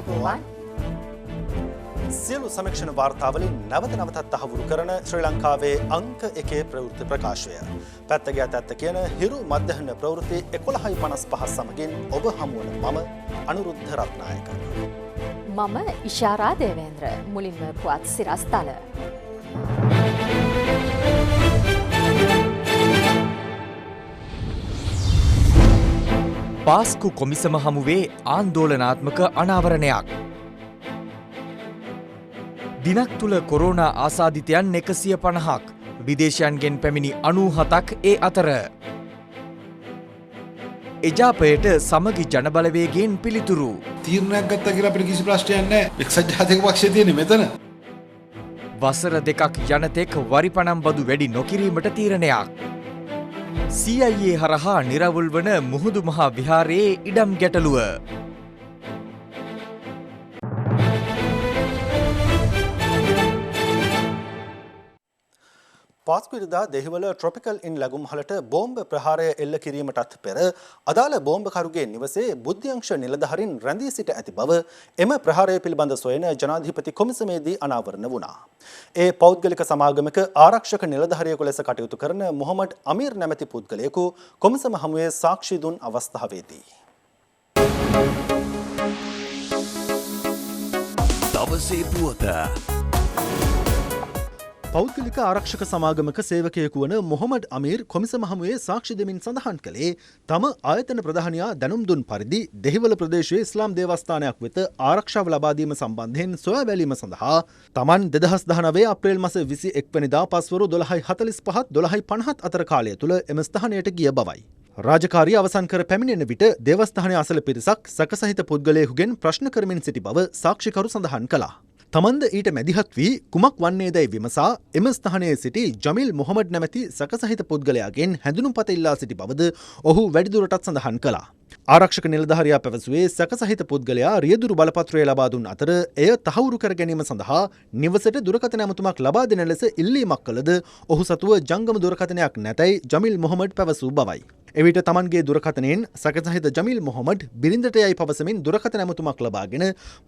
ආයුබෝවන්. සියලු සමීක්ෂණ වාර්තාවලින් නැවතත් තහවුරු කරන ශ්‍රී ලංකාවේ අංක 1 ප්‍රවෘත්ති ප්‍රකාශය. පැත්තගේ අතත් කියන හිරු මධ්‍යහන ප්‍රවෘත්ති 11:55 සමගින් ඔබ හමු වන මම අනුරුද්ධ රත්නායක. මම ඉෂාරා දේවේන්ද්‍ර. මුලින්ම පුවත් සිරස්තල. පාස්කු කොමිසම හමුවේ ආන්දෝලනාත්මක අනාවරණයක්. දිනක් තුළ කොරෝනා ආසාදිතයන් 150ක්, විදේශයන්ගෙන් පැමිණි 97ක් ඒ අතර. එජාපයට සමගි ජනබලවේගයෙන් පිළිතුරු. තීරණයක් ගත්තා කියලා අපිට කිසි ප්‍රශ්නයක් නැහැ. එක්සත් ජාතික පක්ෂය තියෙන්නේ මෙතන. වසර 2ක් යනතෙක් වරිපණම් බදු වැඩි නොකිරීමට තීරණයක්. CIA හරහා නිරවුල් වන මුහුදු මහා විහාරයේ ඉඩම් ගැටලුව. පාස්කුවිරදා දෙහිවල ට්‍රොපිකල් ඉන් ලැගුම්හලට බෝම්බ ප්‍රහාරය එල්ල කිරීමටත් පෙර අදාළ බෝම්බකරුගේ නිවසේ බුද්ධ්‍යංශ නිලධාරීන් රැඳී සිට ඇති බව එම ප්‍රහාරය පිළිබඳ සොයන ජනාධිපති කොමිසමේදී අනාවරණ වුණා. ඒ පෞද්ගලික සමාගමක ආරක්ෂක නිලධාරියෙකු ලෙස කටයුතු කරන මොහමඩ් අමීර් නැමැති පුද්ගලයෙකු කොමිසම හමුවේ සාක්ෂි දුන් අවස්ථාවේදී දවසේ පුවත පෞද්ගලික ආරක්ෂක සමාගමක සේවකයෙකු වන මොහමඩ් අමීර් කොමිසම හමුවේ සාක්ෂි දෙමින් සඳහන් කළේ තම ආයතන ප්‍රධානියා දැනුම් දුන් පරිදි දෙහිවල ප්‍රදේශයේ ඉස්ලාම් දේවස්ථානයක් වෙත ආරක්ෂාව ලබා දීම සම්බන්ධයෙන් සොයා බැලීම සඳහා තමන් 2019 අප්‍රේල් මාස 21 වෙනිදා පස්වරු 12:45 12:50 අතර කාලය තුල එම ස්ථානයට ගිය බවයි. රාජකාරිය අවසන් කර පැමිණෙන විට දේවස්ථානයේ අසල පිරිසක් සැකසහිත පුද්ගලයෙකුගෙන් ප්‍රශ්න කරමින් සිටි බව සාක්ෂිකරු සඳහන් කළා. තමන්ද ඊට මැදිහත් වී කුමක් වන්නේදැයි විමසා එම ස්ථානයේ සිටි ජමිල් මොහමඩ් නැමැති සැකසහිත පුද්ගලයාගෙන් හැඳුනුම්පත ඉල්ලා සිටි බවද ඔහු වැඩිදුරටත් සඳහන් කළා. ආරක්ෂක නිලධාරියා පැවසුවේ සැකසහිත පුද්ගලයා රියදුරු බලපත්‍රය ලබා දුන් අතර එය තහවුරු කර ගැනීම සඳහා නිවසට දුරකථන ඇමතුමක් ලබා දෙන ලෙස ඉල්ලීමක් කළද ඔහු සතුව ජංගම දුරකථනයක් නැතැයි ජමිල් මොහමඩ් පැවසූ බවයි. එවිට තමන්ගේ දුරකථනයෙන් සැකසහිත ජමිල් මොහමඩ් බිරිඳට යයි පවසමින් දුරකථන ඇමතුමක් ලබාගෙන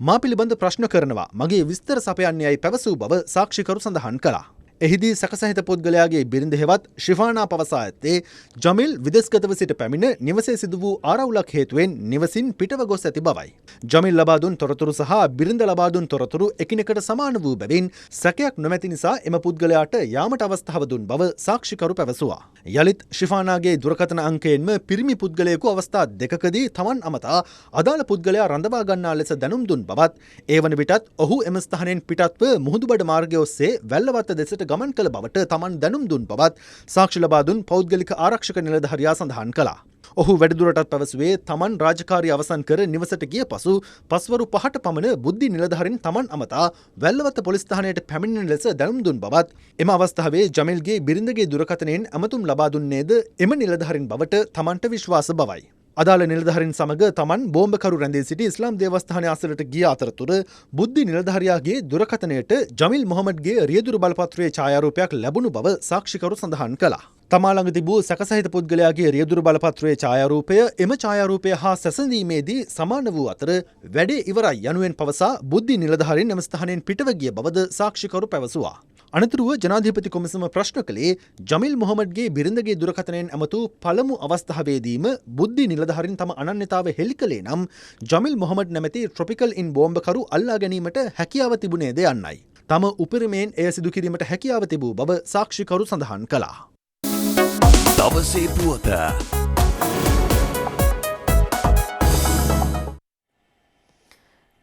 මා පිළිබඳ ප්‍රශ්න කරනවා, මගේ විස්තර සපයන්නේයි පැවසූ බව සාක්ෂිකරු සඳහන් කළා. එහිදී සැකසහිත පුද්ගලයාගේ බිරිඳ හෙවත් ශිෆානා පවසා ඇත්තේ ජමිල් විදේශගතව සිට පැමිණ නිවසේ සිදු වූ ආරවුලක් හේතුවෙන් නිවසින් පිටව ගොස් ඇති බවයි. ජමිල් ලබා දුන් තොරතුරු සහ බිරිඳ ලබා දුන් තොරතුරු එකිනෙකට සමාන වූ බැවින් සැකයක් නොමැති නිසා එම පුද්ගලයාට යාමට අවස්ථාව දුන් බව සාක්ෂිකරු පැවසුවා. යලිත් ශිෆානාගේ දුරකථන අංකයෙන්ම පිරිමි පුද්ගලයෙකු අවස්ථා දෙකකදී තමන් අමතා අදාළ පුද්ගලයා රඳවා ගන්නා ලෙස දැනුම් දුන් බවත්, ඒ වන විටත් ඔහු එම ස්ථානයෙන් පිටත්ව මුහුදුබඩ මාර්ගය ඔස්සේ වැල්ලවත්ත දෙසට ගමන් කළ බවට තමන් දැනුම් දුන් බවත් සාක්ෂි ලබා දුන් පෞද්ගලික ආරක්ෂක නිලධාරියා සඳහන් කළා. ඔහු වැඩිදුරටත් පැවසුවේ තමන් රාජකාරිය අවසන් කර නිවසට ගිය පසු පස්වරු 5ට පමණ බුද්ධි නිලධාරීන් තමන් අමතා වැල්ලවත්ත පොලිස් ස්ථානයට පැමිණෙන ලෙස දැනුම් දුන් බවත්, එම අවස්ථාවේ ජමිල්ගේ බිරිඳගේ දුරකථනයෙන් ඇමතුම් ලබා දුන්නේද එම නිලධාරීන් බවට තමන්ට විශ්වාස බවයි. අදාළ නිලධාරීන් සමග තමන් බෝම්බකරු රැඳී සිටි ඉස්ලාම් දේවස්ථානය අසලට ගිය අතරතුර බුද්ධි නිලධාරියාගේ දුරකථනයට ජමිල් මොහමඩ්ගේ රියදුරු බලපත්‍රයේ ඡායාරූපයක් ලැබුණු බව සාක්ෂිකරු සඳහන් කළා. තමා ළඟ තිබූ සැකසහිත පුද්ගලයාගේ රියදුරු බලපත්‍රයේ ඡායාරූපය එම ඡායාරූපය හා සැසඳීමේදී සමාන වූ අතර වැඩේ ඉවරයි යනුවෙන් පවසා බුද්ධි නිලධාරීන් එම ස්ථානයෙන් පිටව ගිය බවද සාක්ෂිකරු පැවසුවා. අනතුරුව ජනාධිපති කොමිසම ප්‍රශ්න කළේ ජමිල් මොහමඩ්ගේ බිරිඳගේ දුරකථනයෙන් ඇමතු පළමු අවස්ථාවේදීම බුද්ධි නිලධාරීන් තම අනන්‍යතාව හෙළි කළේ නම් ජමිල් මොහමඩ් නැමැති ට්‍රොපිකල් ඉන් බෝම්බකරු අල්ලා ගැනීමට හැකියාව තිබුණේද යන්නයි. තම උපරිමයෙන් එය සිදු කිරීමට හැකියාව තිබූ බව සාක්ෂිකරු සඳහන් කළා. දවසේ පුවත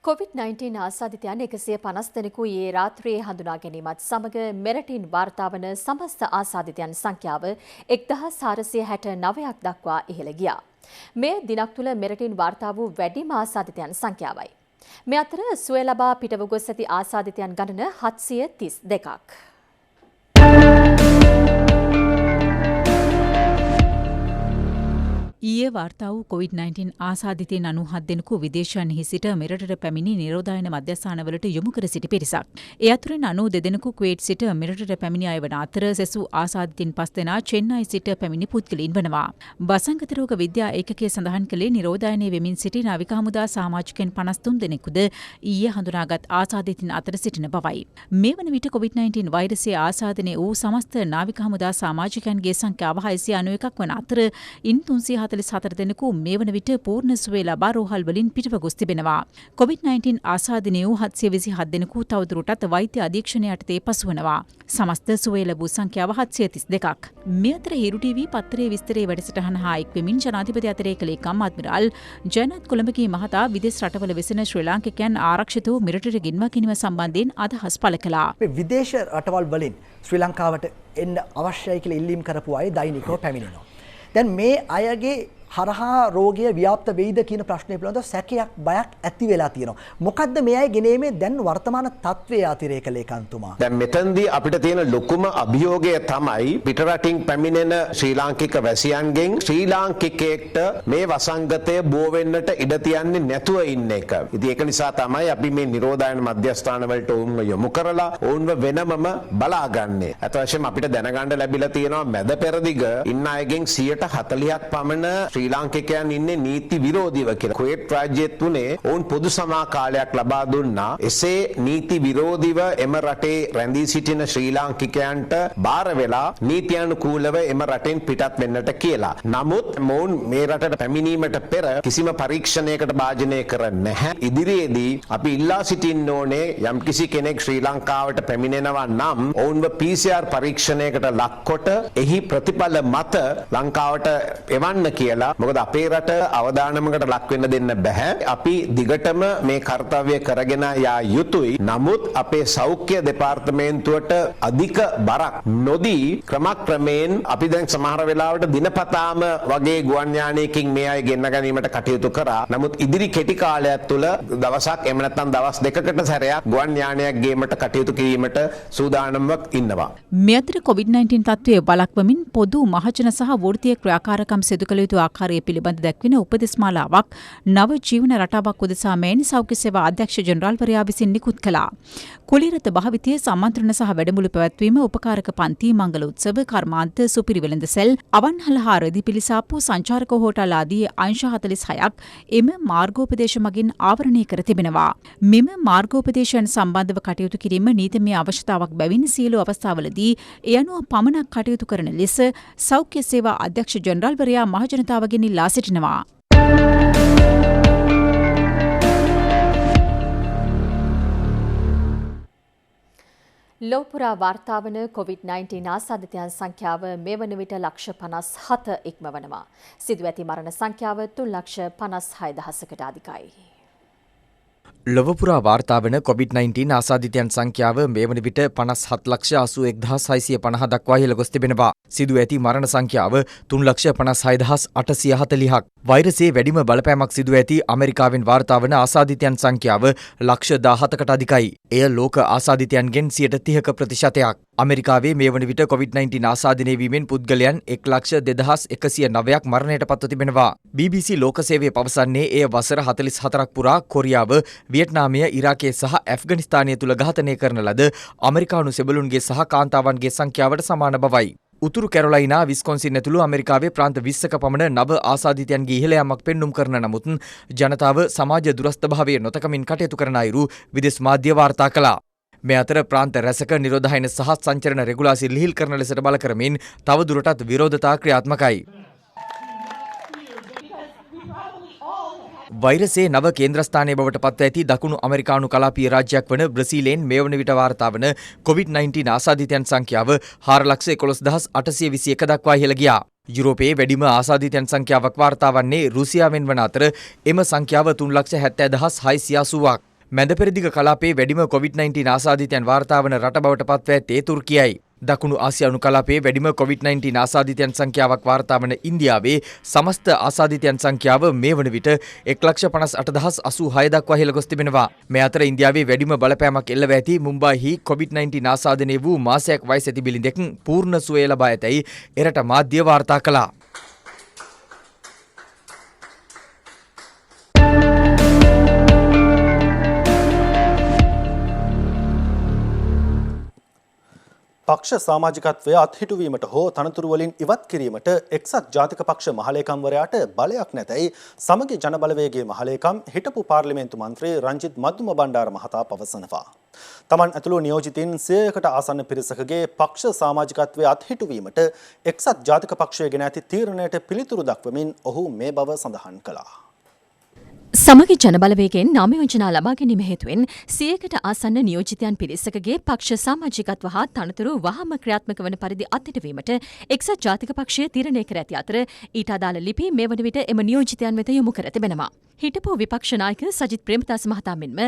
COVID-19 ආසාදිතයන් 150 දෙනෙකු ඊයේ රාත්‍රියේ හඳුනා ගැනීමත් සමග මෙරටින් වාර්තා වන සමස්ත ආසාදිතයන් සංඛ්‍යාව 1469ක් දක්වා ඉහළ ගියා. මේ දිනක් තුළ මෙරටින් වාර්තා වූ වැඩිම ආසාදිතයන් සංඛ්‍යාවයි. මේ අතර සුවය ලබා පිටව ගොස් ඇති ආසාදිතයන් ගණන 732ක්. ඊයේ වාර්තා වූ COVID-19 ආසාදිතයින් 97 දෙනෙකු විදේශයන්හි සිට මෙරටට පැමිණි නිරෝධායන මධ්‍යස්ථානවලට යොමු කර සිටි පිරිසක්. ඒ අතුරින් 92 දෙනෙකු කුවේට් සිට මෙරටට පැමිණි අය වන අතර සෙසු ආසාදිතයින් 5 දෙනා චෙන්නයි සිට පැමිණි පුද්ගලයින් වනවා. බසංගත රෝග විද්‍යා ඒකකයේ සඳහන් කළේ නිරෝධායනයේ වෙමින් සිටි නාවික හමුදා සමාජිකයන් 53 දෙනෙකුද ඊයේ හඳුනාගත් ආසාදිතයින් අතර සිටින බවයි. මේ වන විට COVID-19 වෛරසයේ ආසාදනය වූ සමස්ත නාවික හමුදා සමාජිකයන්ගේ සංඛ්‍යාව 691ක් වන අතර ඉන් 344 දෙනෙකු මේ වන විට පූර්ණ සුවය ලබා රෝහල් වලින් පිටව ගොස් තිබෙනවා. COVID-19 ආසාදනය වූ 727 දෙනෙකු තවදුරටත් වෛද්‍ය අධීක්ෂණය යටතේ පසුවනවා. සමස්ත සුවය ලැබූ සංඛ්‍යාව 732ක්. මේ අතර හිරු ටීවී පත්තරේ විස්තරයේ වැඩසටහන හා එක්වෙමින් ජනාධිපති අතරේක ලේකම් අද්මිරාල් ජයනත් කොළඹගේ මහතා විදේශ රටවල වෙසෙන ශ්‍රී ලාංකිකයන් ආරක්ෂිත වූ මෙරටට ගෙන්වා ගැනීම සම්බන්ධයෙන් අදහස් පළ කළා. විදේශ රටවල් වලින් ශ්‍රී ලංකාවට එන්න අවශ්‍යයි කියලා ඉල්ලීම් කරපු අය දෛනිකව පැමිණෙනවා. දැන් මේ අයගේ හරහා රෝගය ව්‍යාප්ත වෙයිද කියන ප්‍රශ්නය පිළිබඳව සැකයක් බයක් ඇති වෙලා තියෙනවා. මොකද්ද මේ අය ගෙනීමේ දැන් වර්තමාන තත්ත්වයේ අතිරේක ලේකම්තුමා? දැන් මෙතනදී අපිට තියෙන ලොකුම අභියෝගය තමයි පිටරටින් පැමිණෙන ශ්‍රී ලාංකික වැසියන්ගෙන් ශ්‍රී ලාංකිකයෙක්ට මේ වසංගතය බෝ වෙන්නට ඉඩ තියන්නේ නැතුව ඉන්න එක. ඉතින් ඒක නිසා තමයි අපි මේ නිරෝධායන මධ්‍යස්ථාන වලට ඔවුන්ව යොමු කරලා ඔවුන්ව වෙනමම බලාගන්නේ. අත වශයෙන්ම අපිට දැනගන්න ලැබිලා තියෙනවා මැද පෙරදිග ඉන්න අයගෙන් 140ක් පමණ ශ්‍රී ලාංකිකයන් ඉන්නේ නීති විරෝධීව කියලා. කුවේට් රාජ්‍යයේ තුනේ ඔවුන් පොදු සමා කාලයක් ලබා දුන්නා. එසේ නීති විරෝධීව එම රටේ රැඳී සිටින ශ්‍රී ලාංකිකයන්ට බාර වෙලා නීත්‍යානුකූලව එම රටෙන් පිටත් වෙන්නට කියලා. නමුත් මොවුන් මේ රටට පැමිණීමට පෙර කිසිම පරීක්ෂණයකට භාජනය කර නැහැ. ඉදිරියේදී අපි ඉල්ලා සිටින්න ඕනේ යම්කිසි කෙනෙක් ශ්‍රී ලංකාවට පැමිණෙනවා නම් ඔවුන්ව PCR පරීක්ෂණයකට ලක්කොට එහි ප්‍රතිඵල මත ලංකාවට එවන්න කියලා. මොකද අපේ රට අවදානමකට ලක් වෙන්න දෙන්න බෑ. අපි දිගටම මේ කාර්යය කරගෙන යා යුතුයි. නමුත් අපේ සෞඛ්‍ය දෙපාර්තමේන්තුවට අධික බරක් නොදී ක්‍රමක්‍රමයෙන් අපි දැන් සමහර වෙලාවට දිනපතාම වගේ ගුවන් යානයකින් මේ අය ගෙන්න ගැනීමට කටයුතු කරා. නමුත් ඉදිරි කෙටි කාලයක් තුළ දවසක් එහෙම නැත්නම් දවස් දෙකකට සැරයක් ගුවන් යානයක් ගේමට කටයුතු කිරීමට සූදානම්ව ඉන්නවා. මේ අතර COVID-19 තත්ත්වය වළක්වමින් පොදු මහජන සහ වෘත්තීය ක්‍රියාකාරකම් සිදු කළ යුතු ආකාරය පිළිබඳ දැක්වෙන උපදෙස් මාලාවක් නව ජීවන රටාවක් උදෙසා මෙන් සෞඛ්‍ය සේවා අධ්‍යක්ෂ ජෙනරාල්වරයා විසින් නිකුත් කළා. කුලීරත භාවිතයේ සම්මන්ත්‍රණ සහ වැඩමුළු පැවැත්වීම, උපකාරක පන්ති, මංගල උත්සව, කර්මාන්ත, සුපිරිවෙළඳ සෙල්, අවන්හල හා රෙදි පිළිසාප්පු, සංචාරක හෝටල් ආදී අංශ 46ක් එම මාර්ගෝපදේශ මගින් ආවරණය කර තිබෙනවා. මෙම මාර්ගෝපදේශයන් සම්බන්ධව කටයුතු කිරීම නීතිමය අවශ්‍යතාවක් බැවින් සියලු අවස්ථාවලදී ඒ අනුව පමණක් කටයුතු කරන ලෙස සෞඛ්‍ය සේවා අධ්‍යක්ෂ ජෙනරාල්වරයා මහජනතාවගෙන් ඉල්ලා සිටිනවා. ලෝපුරා වාර්තා වන COVID-19 ආසාදිතයන් සංඛ්‍යාව මේ වන විට ලක්ෂ 57 ඉක්මවනවා. සිදු ඇති මරණ සංඛ්‍යාව 3,56,000කට අධිකයි. ලොවපුරා වාර්තා වන COVID-19 ආසාදිතයන් සංඛ්‍යාව මේ වන විට 57,81,650 දක්වා ඉහළ ගොස් තිබෙනවා. සිදු ඇති මරණ සංඛ්‍යාව 3,56,840ක්. වෛරසයේ වැඩිම බලපෑමක් සිදු ඇති ඇමරිකාවෙන් වාර්තා වන ආසාදිතයන් සංඛ්‍යාව ලක්ෂ 17කට අධිකයි. එය ලෝක ආසාදිතයන්ගෙන් 30%ක්. ඇමරිකාවේ මේ වන විට COVID-19 ආසාදනය වීමෙන් පුද්ගලයන් 1,02,109ක් මරණයට පත්ව තිබෙනවා. BBC ලෝක සේවය පවසන්නේ එය වසර 44ක් පුරා කොරියාව, වියට්නාමය, ඉරාකය සහ ඇෆ්ගනිස්තානය තුළ ඝාතනය කරන ලද ඇමරිකානු සෙබළුන්ගේ සහ කාන්තාවන්ගේ සංඛ්‍යාවට සමාන බවයි. උතුරු කැරොලයිනා, විස්කොන්සින් ඇතුළු ඇමරිකාවේ ප්‍රාන්ත 20ක පමණ නව ආසාදිතයන්ගේ ඉහළ යාමක් පෙන්නුම් කරන නමුත් ජනතාව සමාජ දුරස්ථභාවය නොතකමින් කටයුතු කරන අයුරු විදේශ මාධ්‍ය වාර්තා කළා. මේ අතර ප්‍රාන්ත රැසක නිරෝධායන සහ සංචරණ රෙගුලාසි ලිහිල් කරන ලෙසට බල කරමින් තවදුරටත් විරෝධතා ක්‍රියාත්මකයි. වෛරසයේ නව කේන්ද්‍රස්ථානයේ බවට පත්ව ඇති දකුණු ඇමරිකානු කලාපීය රාජ්‍යයක් වන බ්‍රසීලයෙන් මේ වන විට වාර්තා වන COVID-19 ආසාදිතයන් සංඛ්‍යාව 4,11,821 දක්වා ඉහළ ගියා. යුරෝපයේ වැඩිම ආසාදිතයන් සංඛ්‍යාවක් වාර්තා වන්නේ රුසියාවෙන් වන අතර එම සංඛ්‍යාව 3,70,680ක්. මැද පෙරදිග කලාපයේ වැඩිම COVID-19 ආසාදිතයන් වාර්තා වන රට බවට පත්ව ඇත්තේ තුර්කියයි. දකුණු ආසියානු කලාපයේ වැඩිම COVID-19 ආසාදිතයන් සංඛ්‍යාවක් වාර්තා වන ඉන්දියාවේ සමස්ත ආසාදිතයන් සංඛ්‍යාව මේ වන විට 1,58,086 දක්වා ඉහළ ගොස් තිබෙනවා. මේ අතර ඉන්දියාවේ වැඩිම බලපෑමක් එල්ලව ඇති මුම්බායිහි COVID-19 ආසාදනය වූ මාසයක් වයස ඇති බිලිඳෙක් පූර්ණ සුවය ලබා ඇතැයි එරට මාධ්‍ය වාර්තා කළා. පක්ෂ සමාජිකත්වය අත්හිටුවීමට හෝ තනතුරු වලින් ඉවත් කිරීමට එක්සත් ජාතික පක්ෂ මහලේකම්වරයාට බලයක් නැතැයි සමගි ජනබලවේගයේ මහලේකම් හිටපු පාර්ලිමේන්තු මන්ත්‍රී රංජිත් මද්දුම බණ්ඩාර මහතා පවසනවා. තමන් ඇතුළු නියෝජිතින් 100කට ආසන්න පිරිසකගේ පක්ෂ සමාජිකත්වය අත්හිටුවීමට එක්සත් ජාතික පක්ෂය ගෙන ඇති තීරණයට පිළිතුරු දක්වමින් ඔහු මේ බව සඳහන් කළා. සමගි ජනබලවේගයෙන් නාම යෝජනා ලබා ගැනීම හේතුවෙන් 100කට ආසන්න නියෝජිතයන් පිරිසකගේ පක්ෂ සමාජිකත්ව හා තනතුරු වහාම ක්‍රියාත්මක වන පරිදි අත්හිටුවීමට එක්සත් ජාතික පක්ෂය තීරණය කර ඇති අතර ඊට අදාළ ලිපි මේ වන විට එම නියෝජිතයන් වෙත යොමු කර තිබෙනවා. හිටපු විපක්ෂ නායක සජිත් ප්‍රේමදාස මහතා මෙන්ම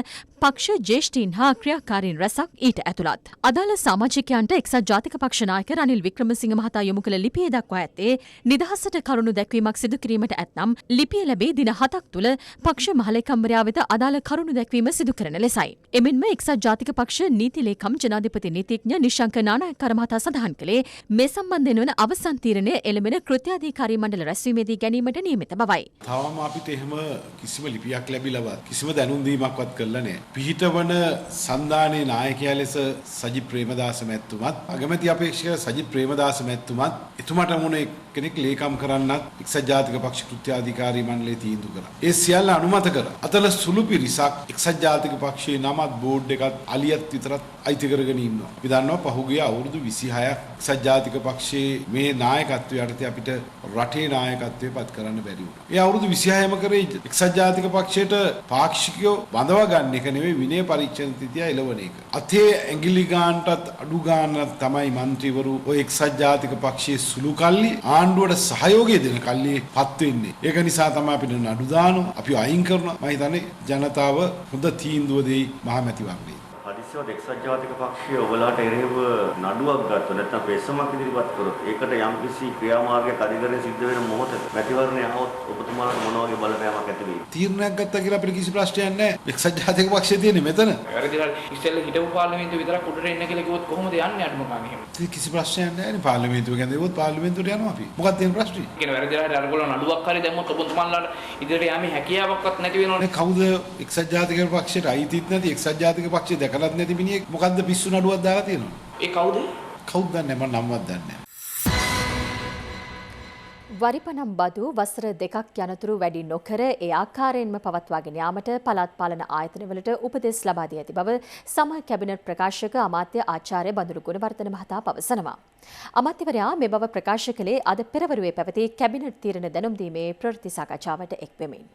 පක්ෂ ජ්‍යෙෂ්ඨීන් හා ක්‍රියාකාරීන් රැසක් ඊට ඇතුළත්. අදාළ සමාජිකයන්ට එක්සත් ජාතික පක්ෂ නායක රනිල් වික්‍රමසිංහ මහතා යොමු කළ ලිපියේ දක්වා ඇත්තේ නිදහසට කරුණු දැක්වීමක් සිදු කිරීමට ඇතනම් ලිපිය ලැබී දින 7ක් තුළ පක්ෂ මහලේකම්වරයා වෙත අදාළ කරුණු දැක්වීම සිදු කරන ලෙසයි. එමෙන්ම එක්සත් ජාතික පක්ෂ නීති ලේකම් ජනාධිපති නීතිඥ නිශංක නානායක්කර මහතා සඳහන් කළේ මේ සම්බන්ධයෙන් වන අවසන් තීරණය එළඹෙන කෘත්‍යාධිකාරී මණ්ඩල රැස්වීමේදී ගැනීමට නියමිත බවයි. තාම අපිට එහෙම කිසිම ලිපියක් ලැබිලවත් කිසිම දැනුම් දීමක්වත් කළා නැහැ. පිහිටවන සන්දානයේ නායකයා ලෙස සජිත් ප්‍රේමදාස මැතිතුමත් අගමැති අපේක්ෂක සජිත් ප්‍රේමදාස මැතිතුමත් එතුමාට මොන කෙනෙක් ලේකම් කරන්නත් එක්සත් ජාතික පක්ෂ කෘත්‍යාධිකාරී මණ්ඩලයේ තීන්දුව කරා. ඒ සියල්ල අනුමත කරා. අතල සුළු පිරිසක් එක්සත් ජාතික පක්ෂයේ නමත් බෝඩ් එකත් අලියත් විතරත් අයිති කරගෙන ඉන්නවා. අපි දන්නවා පහුගිය අවුරුදු 26ක් එක්සත් ජාතික පක්ෂයේ මේ නායකත්වය යටතේ අපිට රටේ නායකත්වය පත් කරන්න බැරි වුණා. ඒ අවුරුදු 26ම කරේ එක්සත් ජාතික පක්ෂයට පාක්ෂිකයෝ බඳව ගන්න එක නෙවෙයි විනය පරීක්ෂණ තිතිය එළවන එක. අතේ ඇඟිලි ගන්නටත් අඩු ගන්නත් තමයි മന്ത്രിවරු ඔය එක්සත් ජාතික පක්ෂයේ සුළු කල්ලි ආණ්ඩුවට සහයෝගය දෙන කල්ලි පත් වෙන්නේ. ඒක නිසා තමයි අපිට නඩු දානවා. අපි අයින් කරනවා. මම හිතන්නේ ජනතාව හොඳ තීන්දුව දෙයි මහමැතිවරණේ. හදිසියවත් එක්සත් ජාතික පක්ෂය ඔබලාට එරෙහිව නඩුවක් ගත්තොත් නැත්නම් පෙස්සමක් ඉදිරිපත් කරොත් ඒකට යම්කිසි ක්‍රියාමාර්ගයක් අධිකරණය සිද්ධ වෙන මොහොතක මැතිවරණය આવොත් ඔබතුමාට මොන වගේ බලපෑමක් ඇති වෙයිද? තීරණයක් ගත්තා කියලා අපිට කිසි ප්‍රශ්නයක් නැහැ. එක්සත් ජාතික පක්ෂය තියෙන්නේ මෙතන. වැරදිලා ඉස්සෙල්ලා හිටපු පාර්ලිමේන්තුව විතරක් උඩට එන්න කියලා කිව්වොත් කොහොමද යන්නේ අඩුම ගානේ එහෙම? ඒක කිසි ප්‍රශ්නයක් නැහැ නේ. පාර්ලිමේන්තුව ගැන දෙවොත් පාර්ලිමේන්තුවට යනවා අපි. මොකක්ද තියෙන ප්‍රශ්නේ? කියන වැරදිලා අරගොල්ලෝ නඩුවක් හරි දැම්මොත් ඔබතුමාලාට ඉදිරියට යෑමේ හැකියාවක්වත් නැති වෙනවනේ. කවුද එක්සත් ජාතික පක්ෂයට අයිතිත් නැති එක්සත් ජාතික පක්ෂය දැකලත් නැති මිනිහෙක් මොකද්ද පිස්සු නඩුවක් දාලා තියෙනවා? ඒ කවුද? කවුද දන්නේ මම නම්වත් දන්නේ නැහැ. වරිපනම් බදු වසර 2ක් යනතුරු වැඩි නොකර ඒ ආකාරයෙන්ම පවත්වාගෙන යාමට පළාත් පාලන ආයතනවලට උපදෙස් ලබා දී ඇති බව සම කැබිනට් ප්‍රකාශක අමාත්‍ය ආචාර්ය බඳුරු ගුණවර්ධන මහතා පවසනවා. අමාත්‍යවරයා මේ බව ප්‍රකාශ කළේ අද පෙරවරුවේ පැවති කැබිනට් තීරණ දැනුම් දීමේ ප්‍රවෘත්ති සාකච්ඡාවට එක් වෙමින්.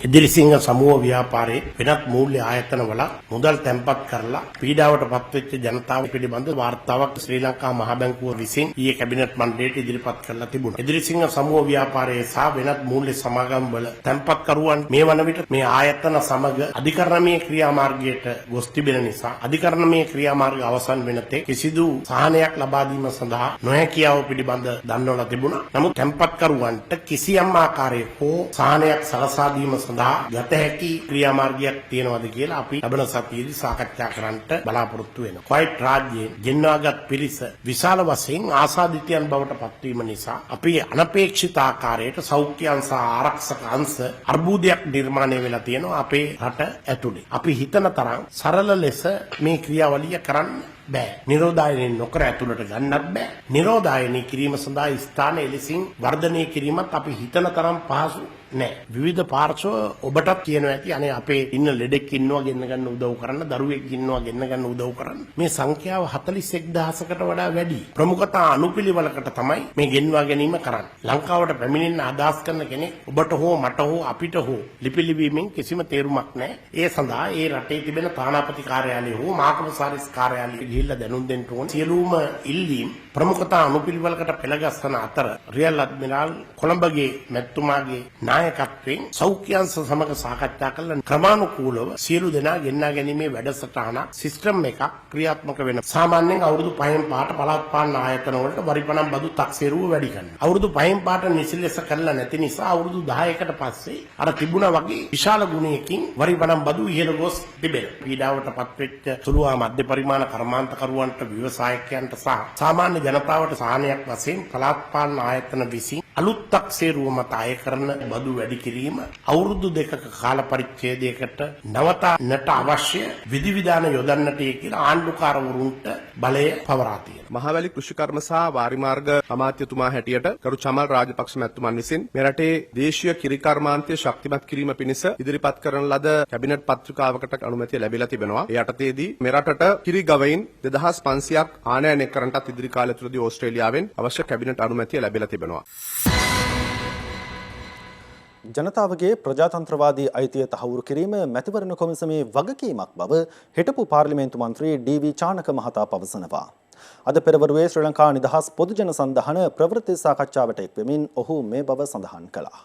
ඉදිරිසිංහ සමූහ ව්‍යාපාරයේ වෙනත් මූල්‍ය ආයතනවල මුදල් තැන්පත් කරලා පීඩාවට පත්වෙච්ච ජනතාව පිළිබඳ වාර්තාවක් ශ්‍රී ලංකා මහ බැංකුව විසින් ඊයේ කැබිනට් මණ්ඩලයට ඉදිරිපත් කරලා තිබුණා. ඉදිරිසිංහ සමූහ ව්‍යාපාරයේ සහ වෙනත් මූල්‍ය සමාගම් වල තැන්පත්කරුවන් මේ වන විට මේ ආයතන සමග අධිකරණමය ක්‍රියාමාර්ගයට ගොස් තිබෙන නිසා අධිකරණමය ක්‍රියාමාර්ග අවසන් වෙන තෙක් කිසිදු සහනයක් ලබා දීම සඳහා නොහැකියාව පිළිබඳ දන්වලා තිබුණා. නමුත් තැන්පත්කරුවන්ට කිසියම් ආකාරයක හෝ සහනයක් සලසා දීම සඳහා ගත හැකි ක්‍රියාමාර්ගයක් තියෙනවද කියලා අපි ලබන සතියේදී සාකච්ඡා කරන්නට බලාපොරොත්තු වෙනවා. ක්වයිට් රාජ්‍යයේ ගෙන්වාගත් පිරිස විශාල වශයෙන් ආසාදිතයන් බවට පත්වීම නිසා අපි අනපේක්ෂිත ආකාරයට සෞඛ්‍ය අංශ ආරක්ෂක අංශ අර්බුදයක් නිර්මාණය වෙලා තියෙනවා අපේ රට ඇතුලේ. අපි හිතන තරම් සරල ලෙස මේ ක්‍රියාවලිය කරන්න බෑ. නිරෝධායනය නොකර ඇතුළට ගන්නත් බෑ. නිරෝධායනය කිරීම සඳහා ස්ථාන එලෙසින් වර්ධනය කිරීමත් අපි හිතන තරම් පහසු නෑ. විවිධ පාර්ශ්ව ඔබටත් කියනවා ඇති අනේ අපේ ඉන්න ලෙඩෙක් ඉන්නවා ගෙන්න ගන්න උදව් කරන්න, දරුවෙක් ඉන්නවා ගෙන්න ගන්න උදව් කරන්න. මේ සංඛ්‍යාව 41000කට වඩා වැඩි. ප්‍රමුඛතා අනුපිළිවෙලකට තමයි මේ ගෙන්වා ගැනීම කරන්නේ. ලංකාවට පැමිණෙන්න අදහස් කරන කෙනෙක් ඔබට හෝ මට හෝ අපිට හෝ ලිපි ලිවීමෙන් කිසිම තේරුමක් නෑ. ඒ සඳහා ඒ රටේ තිබෙන තානාපති කාර්යාලය හෝ මාකමසාරිස් කාර්යාලය ගිහිල්ලා දැනුම් දෙන්න ඕන. සියලුම ඉල්ලීම් ප්‍රමුඛතා අනුපිළිවෙලකට පෙළගස්වන අතර රියල් අඩ්මිරාල් කොළඹගේ මැතිතුමාගේ නායකත්වයෙන් සෞඛ්‍ය අංශ සමග සාකච්ඡා කළ ක්‍රමානුකූලව සියලු දෙනා ගෙන්නා ගැනීමේ වැඩසටහන සිස්ටම් එකක් ක්‍රියාත්මක වෙනවා. සාමාන්‍යයෙන් අවුරුදු 5න් පාට පළාත් පාලන ආයතන වලට වරිපණම් බදු තක්සේරුව වැඩි කරනවා. අවුරුදු 5න් පාට නිසිලෙස කරලා නැති නිසා අවුරුදු 10කට පස්සේ අර තිබුණා වගේ විශාල ගුණයකින් වරිපණම් බදු ඉහළ ගොස් තිබෙනවා. පීඩාවට පත්වෙච්ච සුළු හා මධ්‍ය පරිමාණ කර්මාන්තකරුවන්ට, ව්‍යවසායකයන්ට සහ සාමාන්‍ය ජනතාවට සාහනයක් වශයෙන් පළාත් පාලන ආයතන විසින් අලුත් තක්සේරුව මත අය කරන බදු වැඩි කිරීම අවුරුදු දෙකක කාල පරිච්ඡේදයකට නවතන්නට අවශ්‍ය විධිවිධාන යොදන්නට කියලා ආණ්ඩුකාරවරුන්ට බලය පවරා තියෙනවා. මහවැලි කෘෂිකර්ම සහ වාරිමාර්ග අමාත්‍යතුමා හැටියට කරු චමල් රාජපක්ෂ මැතිතුමන් විසින් මෙරටේ දේශීය කිරිකර්මාන්තය ශක්තිමත් කිරීම පිණිස ඉදිරිපත් කරන ලද කැබිනට් පත්‍රිකාවකට අනුමැතිය ලැබිලා තිබෙනවා. ඒ යටතේදී මෙරටට කිරි ගවයින් 2500ක් ආනයනය කරන්නටත් ඉදිරි කාලය තුළදී ඕස්ට්‍රේලියාවෙන් අවශ්‍ය කැබිනට් අනුමැතිය ලැබිලා තිබෙනවා. ජනතාවගේ ප්‍රජාතන්ත්‍රවාදී අයිතිය තහවුරු කිරීම මැතිවරණ කොමිසමේ වගකීමක් බව හිටපු පාර්ලිමේන්තු මන්ත්‍රී ඩී.වී. චානක මහතා පවසනවා. අද පෙරවරුවේ ශ්‍රී ලංකා නිදහස් පොදුජන සන්ධාන ප්‍රවෘත්ති සාකච්ඡාවට එක්වෙමින් ඔහු මේ බව සඳහන් කළා.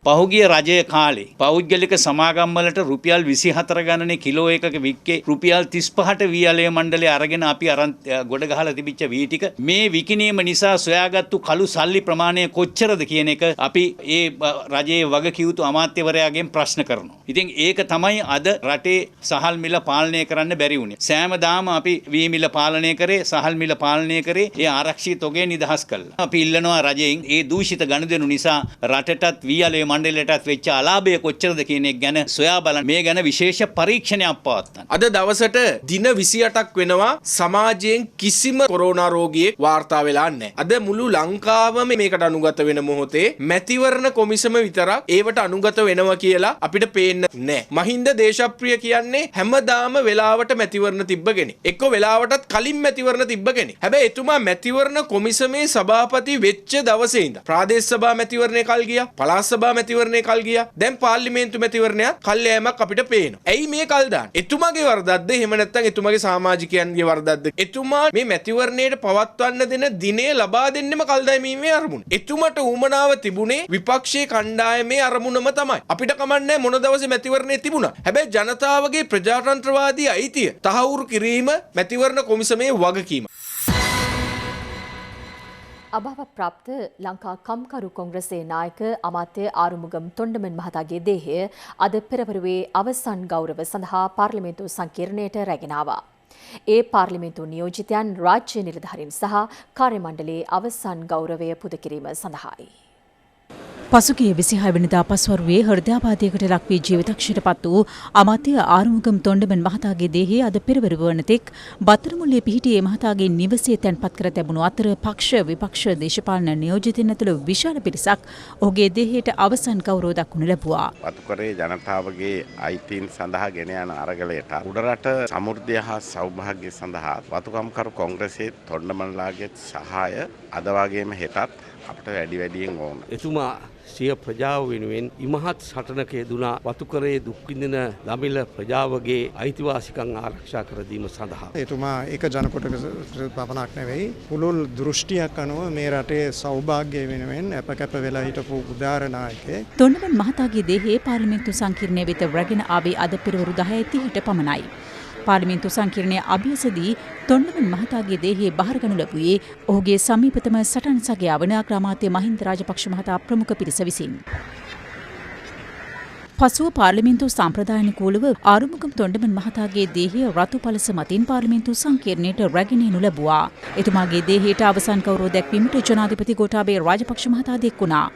පහුගිය රජය කාලේ පෞද්ගලික සමාගම් වලට රුපියල් 24 ගණනේ කිලෝ එකක වික්කේ රුපියල් 35ට වීඇලය මණ්ඩලය අරගෙන අපි අරන් ගොඩ ගහලා තිබිච්ච වී ටික මේ විකිණීම නිසා සොයාගත්තු කළු සල්ලි ප්‍රමාණය කොච්චරද කියන එක අපි ඒ රජයේ වගකියුතු අමාත්‍යවරයාගෙන් ප්‍රශ්න කරනවා. ඉතින් ඒක තමයි අද රටේ සහල් මිල පාලනය කරන්න බැරි වුණේ. සෑමදාම අපි වී මිල පාලනය කරේ, සහල් මිල පාලනය කරේ ඒ ආරක්ෂිත තොගේ නිදහස් කළා. අපි ඉල්ලනවා රජයෙන් ඒ දූෂිත ගනුදෙනු නිසා රටටත් වීඇලය මණ්ඩලයටත් වෙච්ච අලාභය කොච්චරද කියන එක ගැන සොයා බලන්න මේ ගැන විශේෂ පරීක්ෂණයක් පවත්වන්න. අද දවසට දින 28ක් වෙනවා සමාජයෙන් කිසිම කොරෝනා රෝගියෙක් වාර්තා වෙලා නැහැ. අද මුළු ලංකාවම මේකට අනුගත වෙන මොහොතේ මැතිවරණ කොමිසම විතරක් ඒවට අනුගත වෙනවා කියලා අපිට පේන්නේ නැහැ. මහින්ද දේශප්‍රිය කියන්නේ හැමදාම වෙලාවට මැතිවරණ තිබ්බ කෙනෙක්. එක්ක වෙලාවටත් කලින් මැතිවරණ තිබ්බ කෙනෙක්. හැබැයි එතුමා මැතිවරණ කොමිසමේ සභාපති වෙච්ච දවසේ ඉඳන් ප්‍රාදේශ සභා මැතිවරණේ කල් ගියා. පළාත් සභා මැතිවරණේ කල් ගියා. දැන් පාර්ලිමේන්තු මැතිවරණයක් කල් යෑමක් අපිට පේනවා. ඇයි මේ කල් දාන්නේ? එතුමාගේ වරදක්ද? එහෙම නැත්නම් එතුමාගේ සමාජිකයන්ගේ වරදක්ද? එතුමා මේ මැතිවරණයට පවත්වන්න දෙන දිනේ ලබා දෙන්නෙම කල් දැමීමේ අරමුණ. එතුමාට උමනාව තිබුණේ විපක්ෂයේ කණ්ඩායමේ අරමුණම තමයි. අපිට කමන්නේ මොන දවසේ මැතිවරණේ තිබුණා. හැබැයි ජනතාවගේ ප්‍රජාතන්ත්‍රවාදී අයිතිය තහවුරු කිරීම මැතිවරණ කොමිසමේ වගකීම. අභාව ප්‍රාප්ත ලංකා කම්කරු කොංග්‍රසයේ නායක අමාත්‍ය ආරුමුගම් තොණ්ඩමන් මහතාගේ දේහය අද පෙරවරුවේ අවසන් ගෞරව සඳහා පාර්ලිමේන්තු සංකීර්ණයට රැගෙන ආවා. ඒ පාර්ලිමේන්තු නියෝජිතයන් රාජ්‍ය නිලධාරීන් සහ කාර්ය මණ්ඩලයේ අවසන් ගෞරවය පුද කිරීම සඳහායි. පසුගිය 26 වෙනිදා පස්වරුවේ හෘදයාබාධයකට ලක් වී ජීවිතක්ෂයට පත් වූ අමාත්‍ය ආරුමුගම් තොණ්ඩමන් මහතාගේ දේහය අද පෙරවරු වනතෙක් බත්තරමුල්ලේ පිහිටි ඒ මහතාගේ නිවසේ තැන්පත් කර තිබුණු අතර පක්ෂ විපක්ෂ දේශපාලන නියෝජිතින් ඇතුළු විශාල පිරිසක් ඔහුගේ දේහයට අවසන් ගෞරව දක්වනු ලැබුවා. වතුකරේ ජනතාවගේ අයිතීන් සඳහා ගෙන යන අරගලයට උඩරට සමෘද්ධිය හා සෞභාග්‍ය සඳහා වතුකම්කරු කොංග්‍රසයේ තොණ්ඩමන්ලාගේ සහාය අද වගේම හෙටත් අපිට වැඩියෙන් ඕන. එතුමා සිය ප්‍රජාව වෙනුවෙන් ඉමහත් සටනක යෙදුනා වතුකරේ දුක් විඳින දමිළ ප්‍රජාවගේ අයිතිවාසිකම් ආරක්ෂා කර දීම සඳහා. එතුමා එක ජන කොටසක පමණක් නෙවෙයි පුළුල් දෘෂ්ටියක් අනුව මේ රටේ සෞභාග්‍ය වෙනුවෙන් අපකැප වෙලා හිටපු උදාර නායකයෙක්. තොණ්ඩමන් මහතාගේ දේහය පාර්ලිමේන්තු සංකීර්ණය වෙත රැගෙන ආවේ අද පෙරවරු 10:30ට පමණයි. පාර්ලිමේන්තු සංකීර්ණයේ අභියසදී තොණ්ඩමන් මහතාගේ දේහය බහරගනු ලැබුවේ ඔහුගේ සමීපතම සටන් සගයා වන අග්‍රාමාත්‍ය මහින්ද රාජපක්ෂ මහතා ප්‍රමුඛ පිරිස විසින්. පසුව පාර්ලිමේන්තු සම්ප්‍රදායානුකූලව ආරුමුගම් තොණ්ඩමන් මහතාගේ දේහය රතු පළස මතින් පාර්ලිමේන්තු සංකීර්ණයට රැගෙන එනු ලැබුවා. එතුමාගේ දේහයට අවසන් ගෞරව දැක්වීමට ජනාධිපති ගෝඨාභය රාජපක්ෂ මහතා දෙක් වුණා.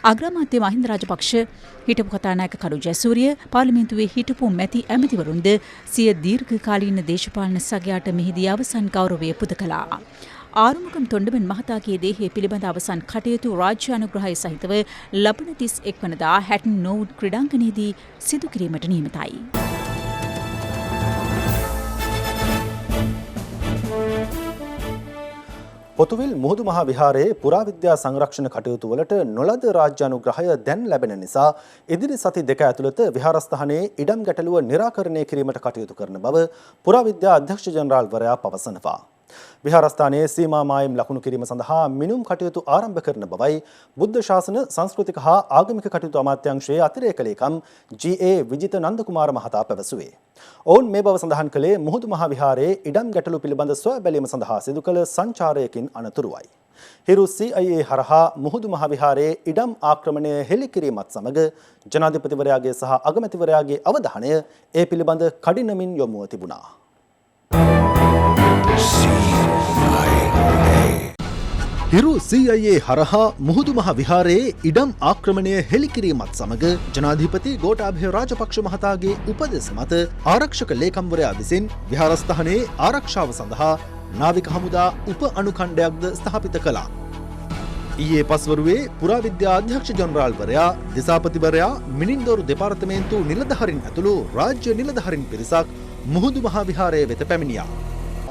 අග්‍රාමාත්‍ය මහින්ද රාජපක්ෂ හිටපු කතානායක කරු ජයසූරිය පාර්ලිමේන්තුවේ හිටපු මැති ඇමතිවරුන්ද සිය දීර්ඝකාලීන දේශපාලන සගයාට මෙහිදී අවසන් ගෞරවය පුද කළා. ආරුමුගම් තොණ්ඩමන් මහතාගේ දේහය පිළිබඳ අවසන් කටයුතු රාජ්‍ය අනුග්‍රහය සහිතව ලබන 31 වනදා හැටන් නෝවුඩ් ක්‍රීඩාංගණයේදී සිදු කිරීමට නියමිතයි. පොතුවිල් මුහුදු මහා විහාරයේ පුරාවිද්‍යා සංරක්ෂණ කටයුතු වලට නොලද රාජ්‍ය අනුග්‍රහය දැන් ලැබෙන නිසා ඉදිරි සති දෙක ඇතුළත විහාරස්ථානයේ ඉඩම් ගැටලුව निराකරණය කිරීමට කටයුතු කරන බව පුරාවිද්‍යා අධ්‍යක්ෂ ජනරාල්වරයා පවසනවා. විහාරස්ථානයේ සීමා මායිම් ලකුණු කිරීම සඳහා මිනුම් කටයුතු ආරම්භ කරන බවයි බුද්ධ ශාසන සංස්කෘතික හා ආගමික කටයුතු අමාත්‍යාංශයේ අතිරේක ලේකම් GA විජිත නන්දකුමාර මහතා පැවසුවේ. ඔවුන් මේ බව සඳහන් කළේ මුහුදු මහා විහාරයේ ඉඩම් ගැටලු පිළිබඳ සොයා බැලීම සඳහා සිදු කළ සංචාරයකින් අනතුරුවයි. හිරු CIA හරහා මුහුදු මහා විහාරයේ ඉඩම් ආක්‍රමණය හෙළි කිරීමත් සමග ජනාධිපතිවරයාගේ සහ අගමැතිවරයාගේ අවධානය ඒ පිළිබඳ කඩිනමින් යොමුව තිබුණා. හිරු CIA හරහා මුහුදු මහ විහාරයේ ඉඩම් ආක්‍රමණය හෙළිකිරීමත් සමග ජනාධිපති ගෝඨාභය රාජපක්ෂ මහතාගේ උපදෙස් මත ආරක්ෂක ලේකම්වරයා විසින් විහාරස්ථානයේ ආරක්ෂාව සඳහා නාවික හමුදා උප අනුඛණ්ඩයක්ද ස්ථාපිත කළා. ඊයේ පස්වරුවේ පුරාවිද්‍යා අධ්‍යක්ෂ ජනරාල්වරයා, දිසාපතිවරයා, මිනින්දෝරු දෙපාර්තමේන්තු නිලධාරීන් ඇතුළු රාජ්‍ය නිලධාරීන් පිරිසක් මුහුදු මහ විහාරයේ වෙත පැමිණියා.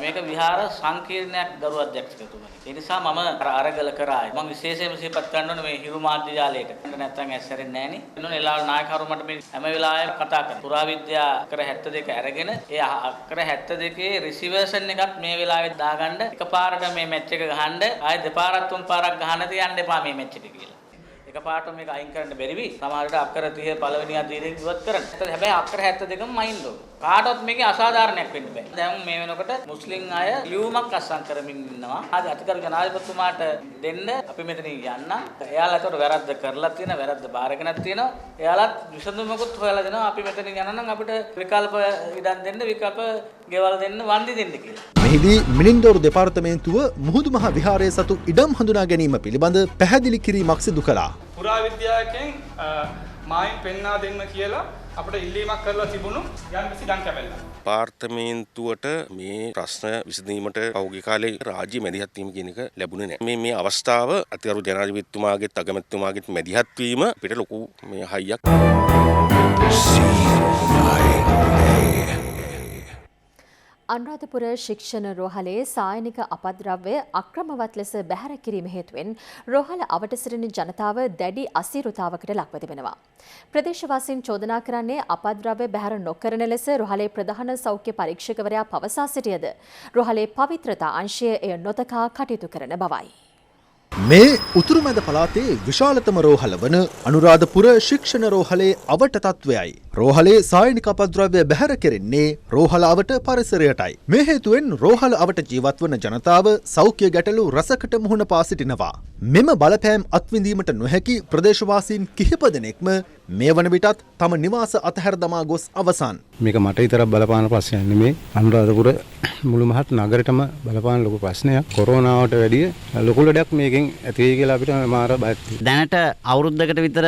මේක විහාර සංකීර්ණයක් ගරු අධ්‍යක්ෂකතුමනි. ඒ නිසා මම අරගල කරා. මම විශේෂයෙන්ම සිහිපත් කරන්න ඕනේ මේ හිරු මාධ්‍ය ජාලයට. නැත්නම් ඇස්සරෙන්නේ නැහනේ. එන්නෝනේ එලාවල නායකවරු මට මේ හැම වෙලාවෙම කතා කරනවා. පුරාවිද්‍යා අක්කර 72 අරගෙන ඒ අක්කර 72 රිසිවර්ෂන් එකත් මේ වෙලාවෙත් දාගන්න එකපාරට මේ මැච් එක ගහන්න ආයෙ දෙපාරක් තුන් පාරක් ගහන්න තියන්න එපා මේ මැච් එක කියලා. එකපාරට මේක අයින් කරන්න බැරි වි. සමහරවිට අක්කර 30 පළවෙනි අධීරයෙන් ඉවත් කරන්න. හැබැයි අක්කර 72ම මයින්ඩ් ඕන. කාටවත් මේකේ අසාධාරණයක් වෙන්න බෑ. දැන් මේ වෙනකොට මුස්ලිම් අය ලියුමක් අස්සම් කරමින් ඉන්නවා. ආද අතිගරු ජනාධිපතිතුමාට දෙන්න අපි මෙතනින් යන්න. එයාලා ඒතකොට වැරද්ද කරලා තියෙනවා, වැරද්ද බාරගෙනත් තියෙනවා. එයාලත් විසඳුමකුත් හොයලා දෙනවා. අපි මෙතනින් යන්න නම් අපිට විකල්ප ඉඩම් දෙන්න, විකල්ප ගෙවල් දෙන්න, වන්දි දෙන්න කියලා. මෙහිදී මිනින්දෝරු දෙපාර්තමේන්තුව මුහුදු මහ විහාරයේ සතු ඉඩම් හඳුනා ගැනීම පිළිබඳ පැහැදිලි කිරීමක් සිදු කළා. පුරාවිද්‍යාවකින් මායිම් පෙන්වා දෙන්න කියලා අපිට ඉල්ලීමක් කරලා තිබුණු යම්කිසි දන් කැපෙල්ලක්. පාර්තමේන්තුවට මේ ප්‍රශ්න විසඳීමට පෞද්ගලික කාලේ රාජ්‍ය මැදිහත් වීම කියන එක ලැබුණේ නැහැ. මේ අවස්ථාව අතිගරු ජනාධිපතිතුමාගේත් අගමැතිතුමාගේත් මැදිහත් වීම අපිට ලොකු මේ හයියක්. අනුරාධපුර ශික්ෂණ රෝහලේ සායනික අපද්‍රව්‍ය අක්‍රමවත් ලෙස බැහැර කිරීම හේතුවෙන් රෝහල අවට සිටින ජනතාව දැඩි අසීරුතාවකට ලක්ව තිබෙනවා. ප්‍රදේශවාසීන් චෝදනා කරන්නේ අපද්‍රව්‍ය බැහැර නොකරන ලෙස රෝහලේ ප්‍රධාන සෞඛ්‍ය පරීක්ෂකවරයා පවසා සිටියද රෝහලේ පවිත්‍රතා අංශය එය නොතකා කටයුතු කරන බවයි. මේ උතුරුමැද පළාතේ විශාලතම රෝහල වන අනුරාධපුර ශික්ෂණ රෝහලේ අවට තත්වයයි. රෝහලේ සායනික අපද්‍රව්‍ය බැහැර කෙරෙන්නේ රෝහල අවට පරිසරයටයි. මේ හේතුවෙන් රෝහල අවට ජීවත් වන ජනතාව සෞඛ්‍ය ගැටලු රසකට මුහුණ පා සිටිනවා. මෙම බලපෑම් අත්විඳීමට නොහැකි ප්‍රදේශවාසීන් කිහිප දෙනෙක්ම මේ වන විටත් තම නිවාස අතහැර දමා ගොස් අවසන්. මේක මට විතරක් බලපාන ප්‍රශ්නයක් නෙමෙයි. අනුරාධපුර මුළු මහත් නගරෙටම බලපාන ලොකු ප්‍රශ්නයක්. කොරෝනාවට වැඩිය ලොකු ලඩක් මේකෙන් ඇති වෙයි කියලා අපිට මාර බයක් තියෙනවා. දැනට අවුරුද්දකට විතර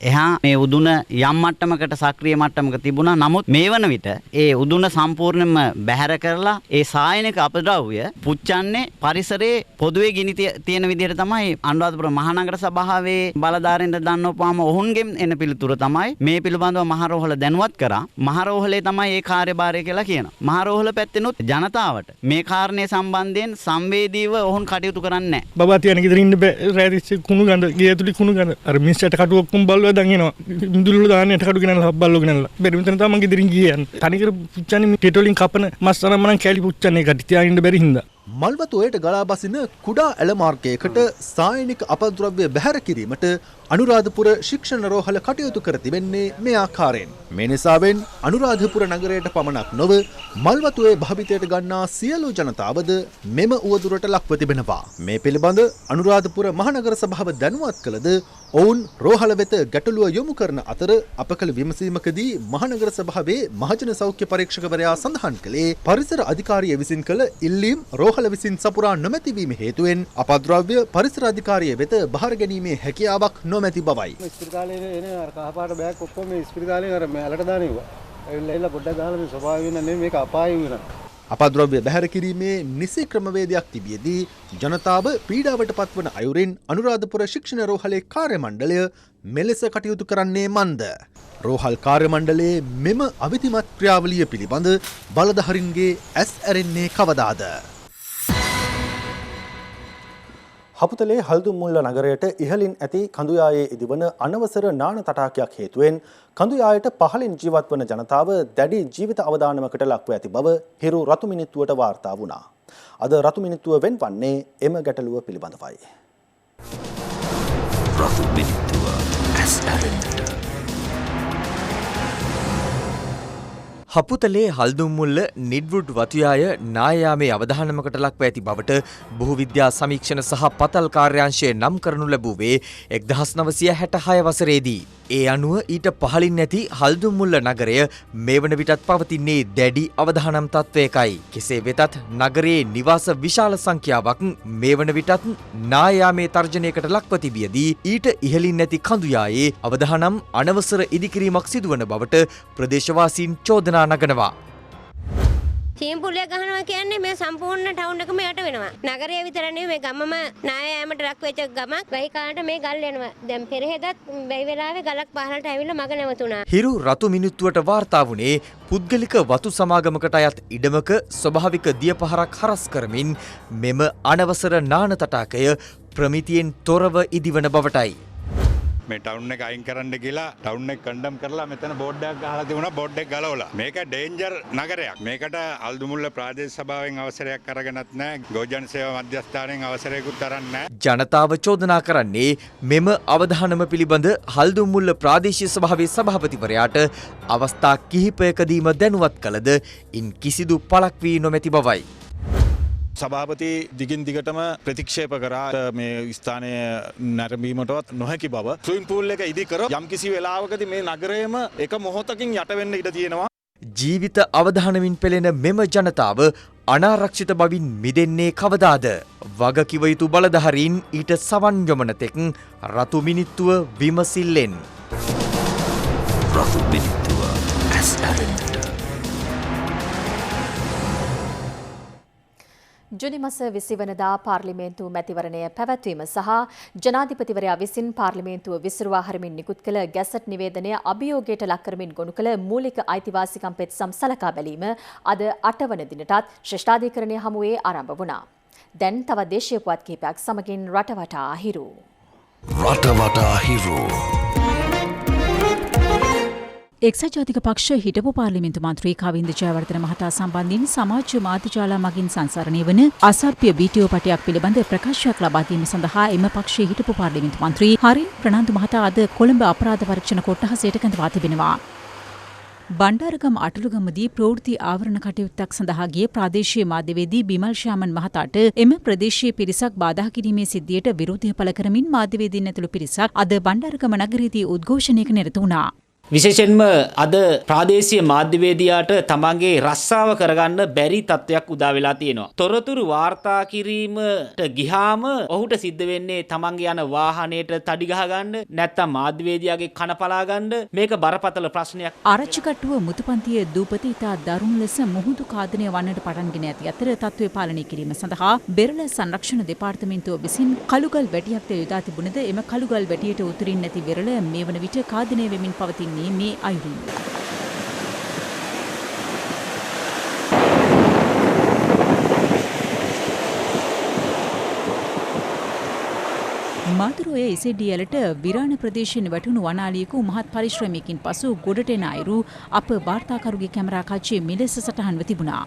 එහා මේ උදුන යම් මට්ටමකට සක්‍රිය මට්ටමක තිබුණා. නමුත් මේ වන විට ඒ උදුන සම්පූර්ණයෙන්ම බැහැර කරලා ඒ සායනික අපද්‍රව්‍ය පුච්චන්නේ පරිසරයේ පොදුවේ ගිනි තියෙන විදිහට තමයි අනුරාධපුර මහනගර සභාවේ බලධාරීන්ට දන්වපුවාම ඔවුන්ගෙන් එන පිළිතුර තමයි මේ පිළිබඳව මහරෝහල දැනුවත් කරා. මහරෝහලේ තමයි ඒ කාර්යභාරය කියලා කියනවා. මහරෝහල පැත්තෙනුත් ජනතාවට මේ කාරණේ සම්බන්ධයෙන් සංවේදීව ඔවුන් කටයුතු කරන්නේ නැහැ. බබා තියන ගෙදර ඉන්න බෑ. රැදිච්ච කුණු ගඳ, ගේ ඇතුලේ කුණු ගඳ. අර මිනිස්සුන්ට කටුවක් කුම් බල්ල දන්නවා. ඉඳුල්ල දාන්නේ කඩු ගෙනල්ලා බල්ලෝ ගෙනල්ලා. බැරි මෙතන තමයි මගේ ගෙදරින් ගියේ යන්නේ. තනිකර පුච්චන්නේ ටෙටෝලින් කපන මස් තරම් මනම් කැලි පුච්චන්නේ එකට තියාගෙන ඉන්න බැරි හින්දා. මල්වතුවයට ගලා බසින කුඩා ඇල මාර්ගයකට සායනික අපද්‍රව්‍ය බැහැර කිරීමට අනුරාධපුර ශික්ෂණ රෝහල කටයුතු කර තිබෙන්නේ මේ ආකාරයෙන්. මේ නිසාවෙන් අනුරාධපුර නගරයට පමණක් නොව මල්වතුවේ භාවිතයට ගන්නා සියලු ජනතාවද මෙම උවදුරට ලක්ව තිබෙනවා. මේ පිළිබඳ අනුරාධපුර මහනගර සභාව දැනුවත් කළද ඔවුන් රෝහල වෙත ගැටලුව යොමු කරන අතර අප කළ විමසීමකදී මහනගර සභාවේ මහජන සෞඛ්‍ය පරීක්ෂකවරයා සඳහන් කළේ පරිසර අධිකාරිය විසින් කළ ඉල්ලීම් රෝහල විසින් සපුරා නොමැතිවීම හේතුවෙන් අපද්‍රව්‍ය පරිසර අධිකාරිය වෙත බහර ගැනීමේ හැකියාවක් නොමැති බවයි. ඉස්පිරිතාලේ එන අර කහපාට බෑග් ඔක්කොම මේ ඉස්පිරිතාලේ අර මැලට දානවා. ඇවිල්ලා පොඩ්ඩක් දාලා මේ ස්වභාවය වෙන නෙමෙයි මේක අපාය වෙනවා. අපද්‍රව්‍ය බැහැර කිරීමේ නිසි ක්‍රමවේදයක් තිබියදී ජනතාව පීඩාවට පත්වන අයුරින් අනුරාධපුර ශික්ෂණ රෝහලේ කාර්ය මණ්ඩලය මෙලෙස කටයුතු කරන්නේ මන්ද? රෝහල් කාර්ය මණ්ඩලයේ මෙම අවිධිමත් ක්‍රියාවලිය පිළිබඳ බලධාරීන්ගේ ඇස් ඇරෙන්නේ කවදාද? හපුතලේ හල්දුම්මුල්ල නගරයට ඉහළින් ඇති කඳුයායේ ඉදිවන අනවසර නාන තටාකයක් හේතුවෙන් කඳුයායට පහළින් ජීවත් වන ජනතාව දැඩි ජීවිත අවදානමකට ලක්ව ඇති බව හිරු රතු මිනිත්තුවට වාර්තා වුණා. අද රතු මිනිත්තුව වෙන්වන්නේ එම ගැටලුව පිළිබඳවයි. රතු මිනිත්තුව ඇස් ඇරෙන්නට හපුතලේ හල්දුම්මුල්ල නිඩ්වුඩ් වතුයාය නායාමේ අවධානමකට ලක්ව ඇති බවට බොහෝ විද්‍යා සමීක්ෂණ සහ පතල් කාර්යාංශය නම් කරනු ලැබුවේ 1966 වසරේදී. ඒ අනුව ඊට පහළින් නැති හල්දුම්මුල්ල නගරය මේ වන විටත් පවතින්නේ දැඩි අවධානම් තත්වයකයි. කෙසේ වෙතත් නගරයේ නිවාස විශාල සංඛ්‍යාවක් මේ වන විටත් නායාමේ තර්ජනයකට ලක්ව තිබියදී ඊට ඉහළින් නැති කඳුයායේ අවධානම් අනවසර ඉදිකිරීමක් සිදුවන බවට ප්‍රදේශවාසීන් චෝදනා නගනවා. චීම්පුලිය ගහනවා කියන්නේ මේ සම්පූර්ණ ටවුන් එකම යට වෙනවා. නගරය විතර නෙවෙයි මේ ගමම නායෑමට ලක් වෙච්ච ගමක්. වෙහි කාලට මේ ගල් යනවා. දැන් පෙරහෙදත් මේ වෙලාවේ ගලක් පහළට ඇවිල්ලා මග නැවතුණා. හිරු රතු මිනිත්තුවට වාර්තා වුණේ පුද්ගලික වතු සමාගමකට අයත් ඉඩමක ස්වභාවික දියපහරක් හරස් කරමින් මෙම අනවසර නාන තටාකය ප්‍රමිතියෙන් තොරව ඉදිවන බවටයි. මේ ටවුන් එක අයින් කරන්න කියලා ටවුන් එක කන්ඩම් කරලා මෙතන බෝඩ් එකක් ගහලා තිබුණා. බෝඩ් එක ගලවලා. මේක ඩේන්ජර් නගරයක්. මේකට අල්දුමුල්ල ප්‍රාදේශ සභාවෙන් අවසරයක් අරගෙනත් නැහැ. ගෝජන සේවා මධ්‍යස්ථානයෙන් අවසරයකුත් අරන් නැහැ. ජනතාව චෝදනා කරන්නේ මෙම අවධානම පිළිබඳ හල්දුම්මුල්ල ප්‍රාදේශීය සභාවේ සභාපතිවරයාට අවස්ථා කිහිපයකදීම දැනුවත් කළද ඉන් කිසිදු පළක් වී නොමැති බවයි. සභාපති දිගින් දිගටම ප්‍රතික්ෂේප කරා මේ ස්ථානය නැරඹීමටවත් නොහැකි බව. ස්විමින් පූල් එක ඉදි කර යම්කිසි වෙලාවකදී මේ නගරයම එක මොහොතකින් යට වෙන්න ඉඩ තියෙනවා. ජීවිත අවධානමින් පෙළෙන මෙම ජනතාව අනාරක්ෂිත බවින් මිදෙන්නේ කවදාද? වගකිව යුතු බලධාරීන් ඊට සවන් යොමන තෙක් රතු මිනිත්තුව විමසිල්ලෙන්. රතු මිනිත්තුව ඇස් ඇරෙන්නට ජුනි මස 20 වනදා පාර්ලිමේන්තු මැතිවරණය පැවැත්වීම සහ ජනාධිපතිවරයා විසින් පාර්ලිමේන්තුව විසිරුවා හරිමින් නිකුත් කළ ගැසට් නිවේදනය අභියෝගයට ලක් කරමින් ගොනු කළ මූලික අයිතිවාසිකම් පෙත්සම් සලකා බැලීම අද 8 වන දිනටත් ශ්‍රේෂ්ඨාධිකරණය හමුවේ ආරම්භ වුණා. දැන් තවත් දේශීය පුවත් කිහිපයක් සමගින් රටවටා හිරු. රටවටා හිරු. එක්සත් ජාතික පක්ෂ හිටපු පාර්ලිමේන්තු මන්ත්‍රී කවින්ද ජයවර්ධන මහතා සම්බන්ධයෙන් සමාජ මාධ්‍යජාල මගින් සංසරණය වන අසර්ප්‍ය වීඩියෝ පටයක් පිළිබඳ ප්‍රකාශයක් ලබා දීම සඳහා එම පක්ෂයේ හිටපු පාර්ලිමේන්තු මන්ත්‍රී හරින් ප්‍රනාන්දු මහතා අද කොළඹ අපරාධ පරීක්ෂණ කොට්ටාසයට කැඳවා තිබෙනවා. බණ්ඩාරගම අටලුගමදී ප්‍රවෘත්ති ආවරණ කටයුත්තක් සඳහා ගිය ප්‍රාදේශීය මාධ්‍යවේදී බිමල් ශ්‍යාමන් මහතාට එම ප්‍රදේශීය පිරිසක් බාධා කිරීමේ සිද්ධියට විරෝධය පළ කරමින් මාධ්‍යවේදීන් ඇතුළු පිරිසක් අද බණ්ඩාරගම නගරයේදී උද්ඝෝෂණයක නිරත වුණා. විශේෂයෙන්ම අද ප්‍රාදේශීය මාධ්‍යවේදියාට තමන්ගේ රස්සාව කරගන්න බැරි තත්ත්වයක් උදා වෙලා තියෙනවා. තොරතුරු වාර්තා කිරීමට ගියාම ඔහුට සිද්ධ වෙන්නේ තමන්ගේ යන වාහනයට තඩි ගහ ගන්න, නැත්නම් මාධ්‍යවේදියාගේ කන පලා ගන්න. මේක බරපතල ප්‍රශ්නයක්. ආරච්චිකට්ටුව මුතුපන්තියේ දූපත ඉතා දරුණු ලෙස මුහුදු කාදනය වන්නට පටන්ගෙන ඇති අතර තත්ත්වය පාලනය කිරීම සඳහා බෙරළ සංරක්ෂණ දෙපාර්තමේන්තුව විසින් කළුගල් වැටියක්ද යොදා තිබුණද එම කළුගල් වැටියට උතුරින් නැති වෙරළ මේ වන විට කාදනය වෙමින් පවතින්නේ මේ අයුරින්. මාදුරුවේ ඉසෙඩියලට විරාණ ප්‍රදේශයෙන් වැටුණු වනාලියක මහත් පරිශ්‍රමයකින් පසු ගොඩට එන අයුරු අප වාර්තාකරුගේ කැමරා කාචයේ මෙලෙස සටහන්ව තිබුණා.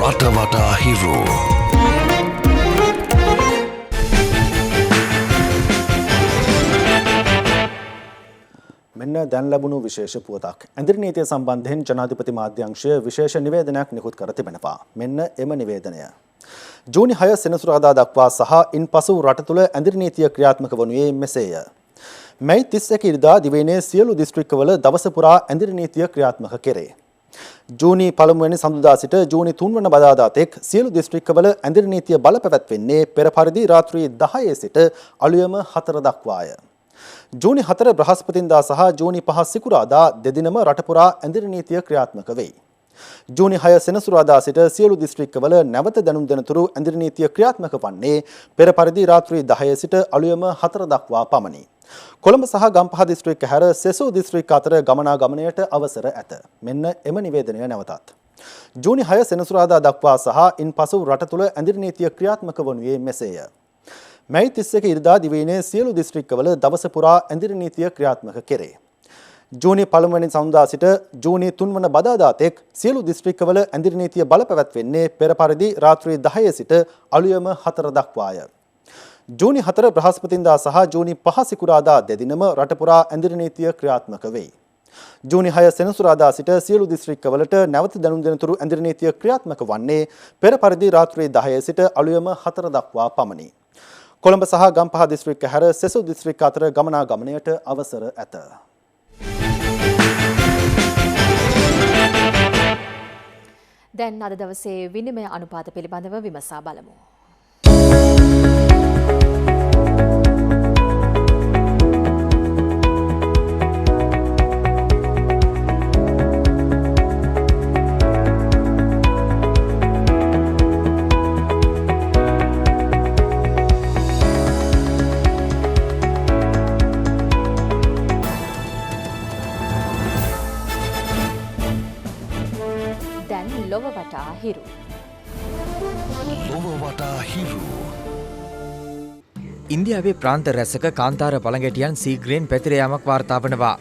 රටවටා හිරු. මෙන්න දැන් ලැබුණු විශේෂ පුවතක්. ඇඳිරි නීතිය සම්බන්ධයෙන් ජනාධිපති මාධ්‍යංශය විශේෂ නිවේදනයක් නිකුත් කර තිබෙනවා. මෙන්න එම නිවේදනය. ජූනි 6 සෙනසුරාදා දක්වා සහ ඉන්පසු රට තුළ ඇඳිරි නීතිය ක්‍රියාත්මක වනුයේ මෙසේය. මැයි 31 ඉරිදා දිවයිනේ සියලු දිස්ත්‍රික්කවල දවස පුරා ඇඳිරි නීතිය ක්‍රියාත්මක කෙරේ. ජූනි 1 වෙනි සඳුදා සිට ජූනි 3 වන බදාදා තෙක් සියලු දිස්ත්‍රික්කවල ඇඳිරි නීතිය බලපැවැත්වෙන්නේ පෙර පරිදි රාත්‍රී 10 සිට අලුයම 4 දක්වාය. ජූනි 4 බ්‍රහස්පතින්දා සහ ජූනි 5 සිකුරාදා දෙදිනම රට පුරා ඇඳිරි නීතිය ක්‍රියාත්මක වෙයි. ජූනි 6 සෙනසුරාදා සිට සියලු දිස්ත්‍රික්කවල නැවත දැනුම් දෙනතුරු ඇඳිරි නීතිය ක්‍රියාත්මක වන්නේ පෙර පරිදි රාත්‍රී 10 සිට අලුයම 4 දක්වා පමණි. කොළඹ සහ ගම්පහ දිස්ත්‍රික්ක හැර සෙසු දිස්ත්‍රික්ක අතර ගමනාගමනයට අවසර ඇත. මෙන්න එම නිවේදනය නැවතත්. ජූනි 6 සෙනසුරාදා දක්වා සහ ඉන්පසු රට තුළ ඇඳිරි නීතිය ක්‍රියාත්මක වනුයේ මෙසේය. මැයි 31 ඉරිදා දිවයිනේ සියලු දිස්ත්‍රික්කවල දවස පුරා ඇඳිරි නීතිය ක්‍රියාත්මක කෙරේ. ජූනි 1 වෙනි සඳුදා සිට ජූනි 3 වන බදාදා තෙක් සියලු දිස්ත්‍රික්කවල ඇඳිරි නීතිය බලපැවැත්වෙන්නේ පෙර පරිදි රාත්‍රී 10 සිට අලුයම 4 දක්වාය. ජූනි 4 බ්‍රහස්පතින්දා සහ ජූනි 5 සිකුරාදා දෙදිනම රට පුරා ඇඳිරි නීතිය ක්‍රියාත්මක වෙයි. ජූනි 6 සෙනසුරාදා සිට සියලු දිස්ත්‍රික්කවලට නැවත දැනුම් දෙනතුරු ඇඳිරි නීතිය ක්‍රියාත්මක වන්නේ පෙර පරිදි රාත්‍රී 10 සිට අලුයම 4 දක්වා පමණි. කොළඹ සහ ගම්පහ දිස්ත්‍රික්ක හැර සෙසු දිස්ත්‍රික්ක අතර ගමනාගමනයට අවසර ඇත. දැන් අද දවසේ විනිමය අනුපාත පිළිබඳව විමසා බලමු. ලොව වටා හිරු. ලොව වටා හිරු. ඉන්දියාවේ ප්‍රාන්ත රැසක කාන්තාර බලගැටියන් සීග්‍රයෙන් පැතිර යාමක් වාර්තා වනවා.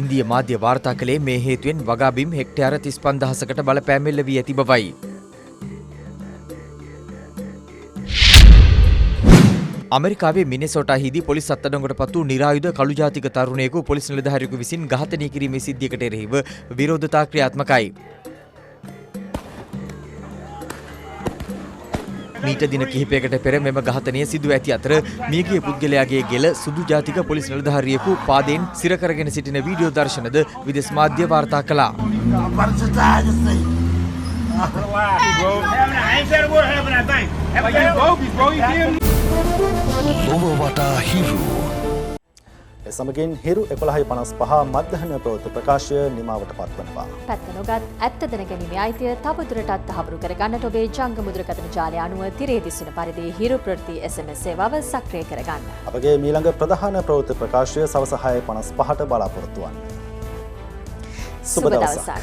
ඉන්දිය මාධ්‍ය වාර්තා කළේ මේ හේතුවෙන් වගාබිම් හෙක්ටයාර 35000කට බලපෑම් එල්ල වී ඇති බවයි. අමරිකාවේ මිනෙසෝටාහිදී පොලිස් අත්අඩංගුවට පත් වූ නිරායුධ කළු ජාතික තරුණයෙකු පොලිස් නිලධාරියෙකු විසින් ඝාතනය කිරීමේ සිද්ධියකට එරෙහිව විරෝධතා ක්‍රියාත්මකයි. මීට දින කිහිපයකට පෙර මෙම ඝාතනය සිදුව ඇති අතර මියගිය පුද්ගලයාගේ ගෙල සුදු ජාතික පොලිස් නිලධාරියෙකු පාදයෙන් සිර කරගෙන සිටින වීඩියෝ දර්ශනද විදෙස් මාධ්‍ය වාර්තා කළා. ලොව වටා හිරු. සමගින් හිරු 11:55 මධ්‍යහන ප්‍රවෘත්ති ප්‍රකාශය නිමාවට පත්වනවා. පැත්ත නොගත් ඇත්ත දැනගැනීමේ අයිතිය තවදුරටත් තහවුරු කරගන්නට ඔබේ ජංග මුද්‍රකථන ජාලය අනුව තිරේ දිස්වන පරිදි හිරු ප්‍රවෘත්ති SMS සේවාව සක්‍රිය කරගන්න. අපගේ මීළඟ ප්‍රධාන ප්‍රවෘත්ති ප්‍රකාශය සවස 6:55ට බලාපොරොත්තු වන්න. සුබ දවසක්.